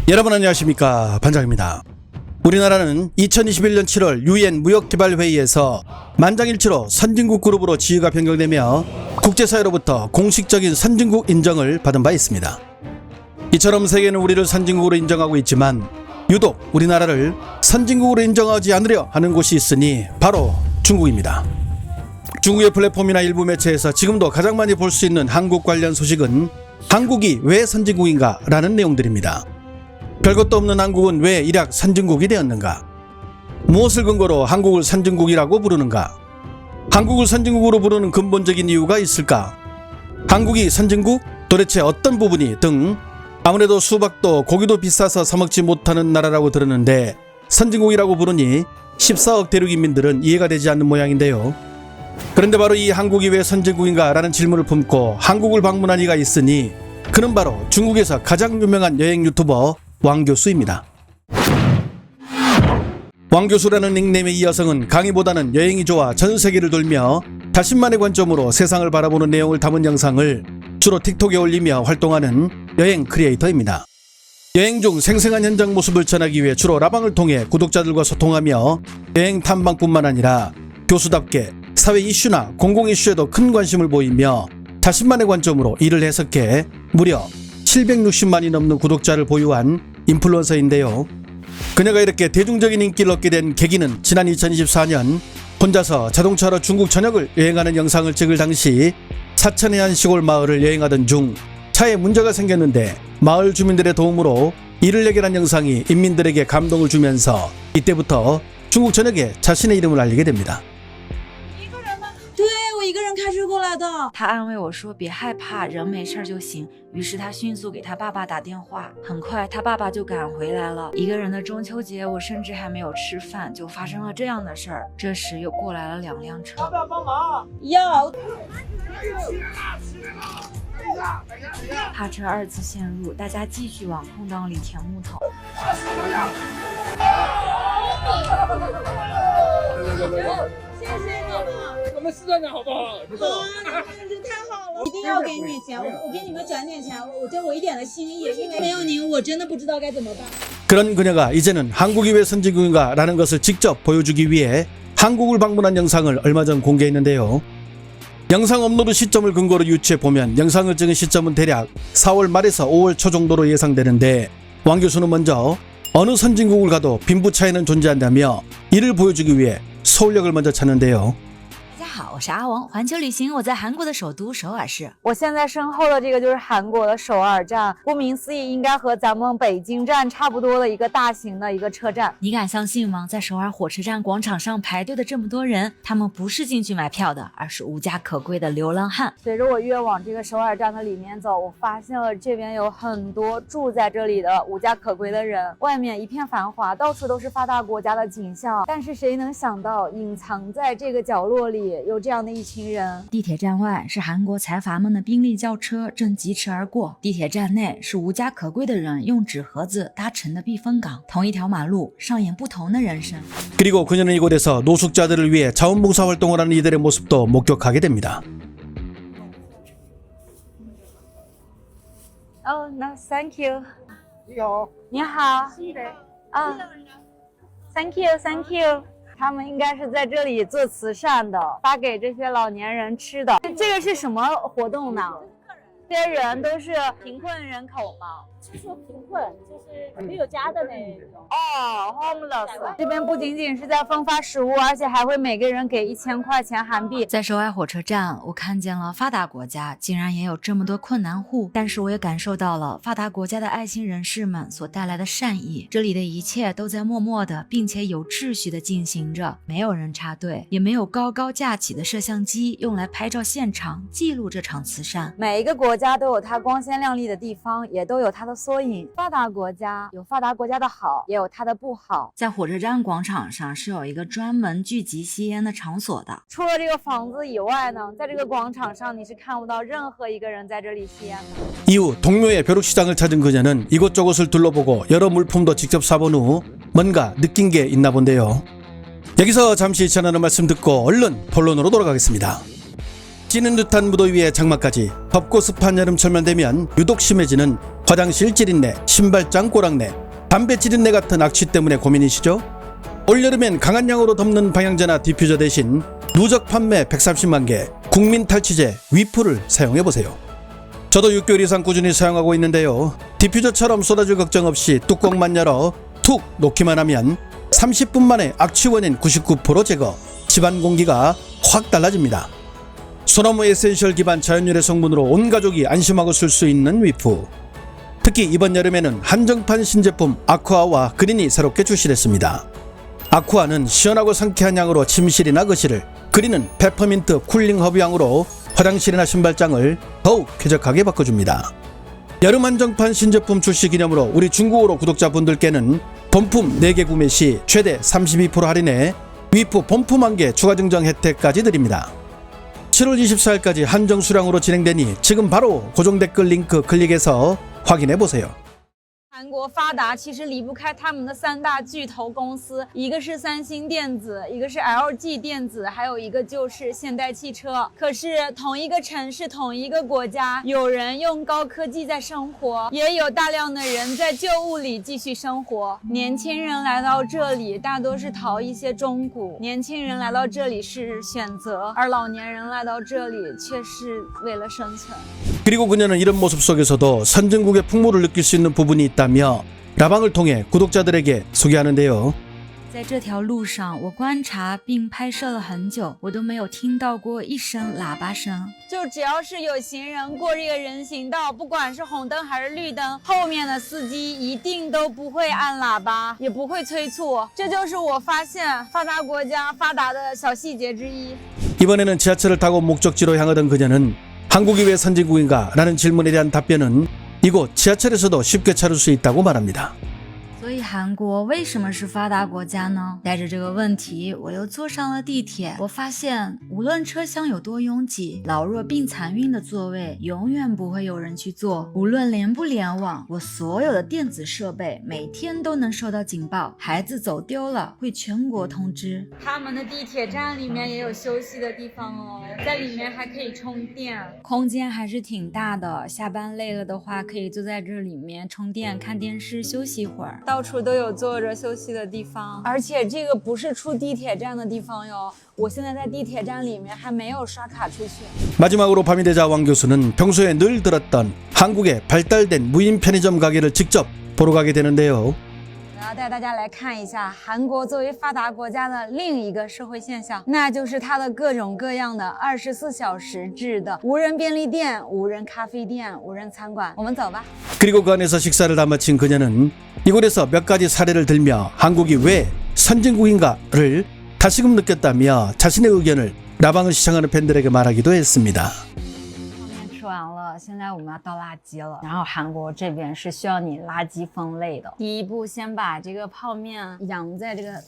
여러분 안녕하십니까, 반장입니다. 우리나라는 2021년 7월 UN 무역개발회의에서 만장일치로 선진국 그룹으로 지위가 변경되며 국제사회로부터 공식적인 선진국 인정을 받은 바 있습니다. 이처럼 세계는 우리를 선진국으로 인정하고 있지만 유독 우리나라를 선진국으로 인정하지 않으려 하는 곳이 있으니 바로 중국입니다. 중국의 플랫폼이나 일부 매체에서 지금도 가장 많이 볼 수 있는 한국 관련 소식은 한국이 왜 선진국인가 라는 내용들입니다. 별것도 없는 한국은 왜 일약 선진국이 되었는가? 무엇을 근거로 한국을 선진국이라고 부르는가? 한국을 선진국으로 부르는 근본적인 이유가 있을까? 한국이 선진국? 도대체 어떤 부분이? 등 아무래도 수박도 고기도 비싸서 사먹지 못하는 나라라고 들었는데 선진국이라고 부르니 14억 대륙인민들은 이해가 되지 않는 모양인데요. 그런데 바로 이 한국이 왜 선진국인가 라는 질문을 품고 한국을 방문한 이가 있으니 그는 바로 중국에서 가장 유명한 여행 유튜버 왕교수입니다. 왕교수라는 닉네임의 이 여성은 강의보다는 여행이 좋아 전 세계를 돌며 자신만의 관점으로 세상을 바라보는 내용을 담은 영상을 주로 틱톡에 올리며 활동하는 여행 크리에이터입니다. 여행 중 생생한 현장 모습을 전하기 위해 주로 라방을 통해 구독자들과 소통하며 여행 탐방뿐만 아니라 교수답게 사회 이슈나 공공 이슈에도 큰 관심을 보이며 자신만의 관점으로 이를 해석해 무려 760만이 넘는 구독자를 보유한 인플루언서인데요. 그녀가 이렇게 대중적인 인기를 얻게 된 계기는 지난 2024년 혼자서 자동차로 중국 전역을 여행하는 영상을 찍을 당시 사천의 한 시골 마을을 여행하던 중 차에 문제가 생겼는데 마을 주민들의 도움으로 이를 해결한 영상이 인민들에게 감동을 주면서 이때부터 중국 전역에 자신의 이름을 알리게 됩니다. 一个人开车过来的。他安慰我说别害怕，人没事就行。于是他迅速给他爸爸打电话，很快他爸爸就赶回来了。一个人的中秋节，我甚至还没有吃饭，就发生了这样的事儿。这时又过来了2辆车。要不要帮忙？要。卡车2次陷入，大家继续往空档里填木头。谢谢你们，我们市站长好不好？好，你们这太好了，一定要给你钱，我给你们转点钱，这我一点的心意，因为没有您，我真的不知道该怎么办。 그런 그녀가 이제는 한국이 왜 선진국인가 라는 것을 직접 보여주기 위해 한국을 방문한 영상을 얼마 전 공개했는데요. 영상 업로드 시점을 근거로 유추해보면 영상을 찍은 시점은 대략 4월 말에서 5월 초 정도로 예상되는데 왕 교수는 먼저 어느 선진국을 가도 빈부 차이는 존재한다며 이를 보여주기 위해 서울역을 먼저 찾는데요. 大家好，我是阿王，环球旅行，我在韩国的首都首尔市。我现在身后的这个就是韩国的首尔站，顾名思义，应该和咱们北京站差不多的一个大型的一个车站。你敢相信吗？在首尔火车站广场上排队的这么多人，他们不是进去买票的，而是无家可归的流浪汉。随着我越往这个首尔站的里面走，我发现了这边有很多住在这里的无家可归的人，外面一片繁华，到处都是发达国家的景象。但是谁能想到，隐藏在这个角落里有这样的一群人。地铁站外是韩国财阀们的宾利轿车正疾驰而过，地铁站内是无家可归的人用纸盒子搭成的避风港，同一条马路上演不同的人生。 그리고 그녀는 이곳에서 노숙자들을 위해 자원봉사 활동을 하는 이들의 모습도 목격하게 됩니다. Oh, no, thank you. 你好，你好。啊，thank you, thank you。他们应该是在这里做慈善的，发给这些老年人吃的。这个是什么活动呢？这些人都是贫困人口吗？是说贫困，就是没有家的那种。哦 ，homeless。这边不仅仅是在分发食物，而且还会每个人给1000块钱韩币。在首尔火车站，我看见了发达国家竟然也有这么多困难户，但是我也感受到了发达国家的爱心人士们所带来的善意。这里的一切都在默默的，并且有秩序的进行着，没有人插队，也没有高高架起的摄像机用来拍照现场，记录这场慈善。每一个国家都有它光鲜亮丽的地方，也都有它的缩影。发达国家有发达国家的好，也有它的不好。在火车站广场上是有一个专门聚集吸烟的场所的。除了这个房子以外呢，在这个广场上你是看不到任何一个人在这里吸烟的。 이후 동묘의 벼룩시장을 찾은 그녀는 이곳저곳을 둘러보고 여러 물품도 직접 사본 후 뭔가 느낀 게 있나 본데요. 여기서 잠시 전하는 말씀 듣고 얼른 본론으로 돌아가겠습니다. 찌는 듯한 무더위에 장마까지 덥고 습한 여름철만 되면 유독 심해지는 화장실 찌린내, 신발장 꼬랑내, 담배 찌린내 같은 악취 때문에 고민이시죠? 올여름엔 강한 양으로 덮는 방향제나 디퓨저 대신 누적 판매 130만 개 국민 탈취제 위프를 사용해보세요. 저도 6개월 이상 꾸준히 사용하고 있는데요. 디퓨저처럼 쏟아질 걱정 없이 뚜껑만 열어 툭 놓기만 하면 30분 만에 악취 원인 99% 제거, 집안 공기가 확 달라집니다. 소나무 에센셜 기반 자연유래 성분으로 온 가족이 안심하고 쓸 수 있는 위프. 특히 이번 여름에는 한정판 신제품 아쿠아와 그린이 새롭게 출시됐습니다. 아쿠아는 시원하고 상쾌한 향으로 침실이나 거실을, 그린은 페퍼민트 쿨링 허브 향으로 화장실이나 신발장을 더욱 쾌적하게 바꿔줍니다. 여름 한정판 신제품 출시 기념으로 우리 중국어로 구독자분들께는 본품 4개 구매 시 최대 32% 할인에 위프 본품 1개 추가 증정 혜택까지 드립니다. 7월 24일까지 한정 수량으로 진행되니 지금 바로 고정 댓글 링크 클릭해서 확인해보세요. 韩国发达其实离不开他们的3大巨头公司，一个是三星电子，一个是 LG 电子，还有一个就是现代汽车。可是同一个城市、同一个国家，有人用高科技在生活，也有大量的人在旧物里继续生活。年轻人来到这里，大多是淘一些中古；年轻人来到这里是选择，而老年人来到这里却是为了生存。 그리고 그녀는 이런 모습 속에서도 선진국의 풍모를 느낄 수 있는 부분이 있다며 라방을 통해 구독자들에게 소개하는데요. 在这条路上，我观察并拍摄了很久，我都没有听到过一声喇叭声。就只要是有行人过这个人行道，不管是红灯还是绿灯，后面的司机一定都不会按喇叭，也不会催促。这就是我发现发达国家发达的小细节之一。 이번에는 지하철을 타고 목적지로 향하던 그녀는 한국이 왜 선진국인가? 라는 질문에 대한 답변은 이곳 지하철에서도 쉽게 찾을 수 있다고 말합니다. 所以韩国为什么是发达国家呢？带着这个问题，我又坐上了地铁。我发现，无论车厢有多拥挤，老弱病残孕的座位永远不会有人去坐。无论连不连网，我所有的电子设备每天都能收到警报，孩子走丢了会全国通知。他们的地铁站里面也有休息的地方哦，在里面还可以充电，空间还是挺大的。下班累了的话，可以坐在这里面充电、看电视、休息一会儿。 到处都有坐着休息的地方，而且这个不是出地铁站的地方哟。我现在在地铁站里面还没有刷卡出去。 마지막으로 밤이 되자 왕 교수는 평소에 늘 들었던 한국의 발달된 무인 편의점 가게를 직접 보러 가게 되는데요. 我要带大家来看一下韩国作为发达国家的另一个社会现象，那就是它的各种各样的24小时制的无人便利店、无人咖啡店、无人餐馆。我们走吧。 그리고 그 안에서 식사를 다 마친 그녀는 이곳에서 몇 가지 사례를 들며 한국이 왜 선진국인가를 다시금 느꼈다며 자신의 의견을 라방을 시청하는 팬들에게 말하기도 했습니다. 吃完了，现在我们要倒垃圾了。然后韩国这边是需要你垃圾分类的。第一步，先把这个泡面舀在这个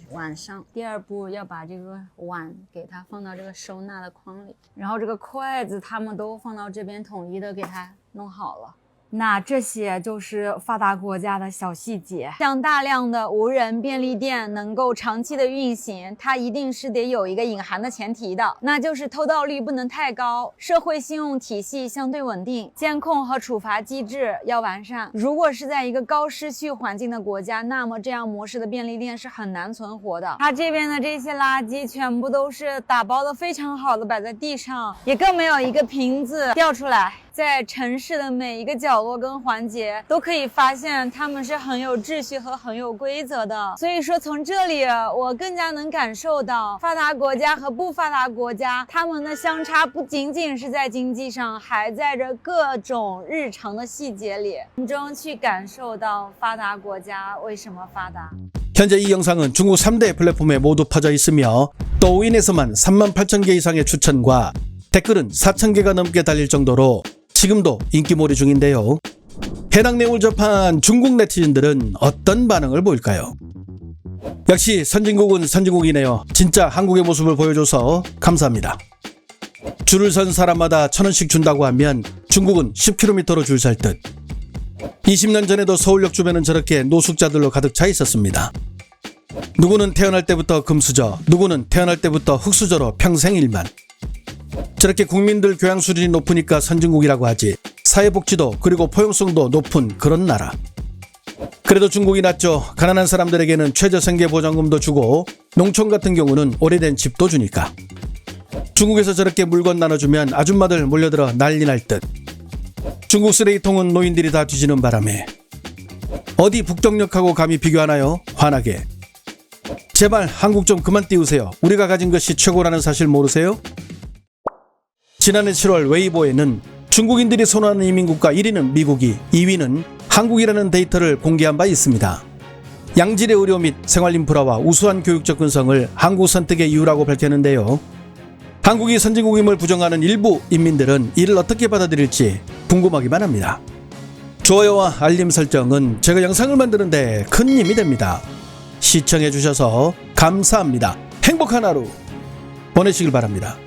碗上。第二步，要把这个碗给它放到这个收纳的筐里。然后这个筷子他们都放到这边，统一的给它弄好了。 那这些就是发达国家的小细节，像大量的无人便利店能够长期的运行，它一定是得有一个隐含的前提的，那就是偷盗率不能太高，社会信用体系相对稳定，监控和处罚机制要完善。如果是在一个高失序环境的国家，那么这样模式的便利店是很难存活的。它这边的这些垃圾全部都是打包的非常好的摆在地上，也更没有一个瓶子掉出来。 在城市的每一个角落跟环节，都可以发现他们是很有秩序和很有规则的。所以说，从这里我更加能感受到发达国家和不发达国家他们的相差不仅仅是在经济上，还在这各种日常的细节里，从中去感受到发达国家为什么发达。 현재 이 영상은 중국 3대 플랫폼에 모두 퍼져 있으며 도우인에서만 38,000개 이상의 추천과 댓글은 4,000개가 넘게 달릴 정도로 지금도 인기몰이 중인데요. 해당 내용을 접한 중국 네티즌들은 어떤 반응을 보일까요? 역시 선진국은 선진국이네요. 진짜 한국의 모습을 보여줘서 감사합니다. 줄을 선 사람마다 1,000원씩 준다고 하면 중국은 10km로 줄 설 듯. 20년 전에도 서울역 주변은 저렇게 노숙자들로 가득 차 있었습니다. 누구는 태어날 때부터 금수저, 누구는 태어날 때부터 흙수저로 평생 일만. 저렇게 국민들 교양 수준이 높으니까 선진국이라고 하지. 사회복지도 그리고 포용성도 높은 그런 나라. 그래도 중국이 낫죠. 가난한 사람들에게는 최저생계보장금도 주고 농촌 같은 경우는 오래된 집도 주니까. 중국에서 저렇게 물건 나눠주면 아줌마들 몰려들어 난리 날 듯. 중국 쓰레기통은 노인들이 다 뒤지는 바람에 어디 북경역하고 감히 비교하나요? 화나게. 제발 한국 좀 그만 띄우세요. 우리가 가진 것이 최고라는 사실 모르세요? 지난해 7월 웨이보에는 중국인들이 선호하는 이민국가 1위는 미국이, 2위는 한국이라는 데이터를 공개한 바 있습니다. 양질의 의료 및 생활 인프라와 우수한 교육 접근성을 한국 선택의 이유라고 밝혔는데요. 한국이 선진국임을 부정하는 일부 인민들은 이를 어떻게 받아들일지 궁금하기만 합니다. 좋아요와 알림 설정은 제가 영상을 만드는데 큰 힘이 됩니다. 시청해주셔서 감사합니다. 행복한 하루 보내시길 바랍니다.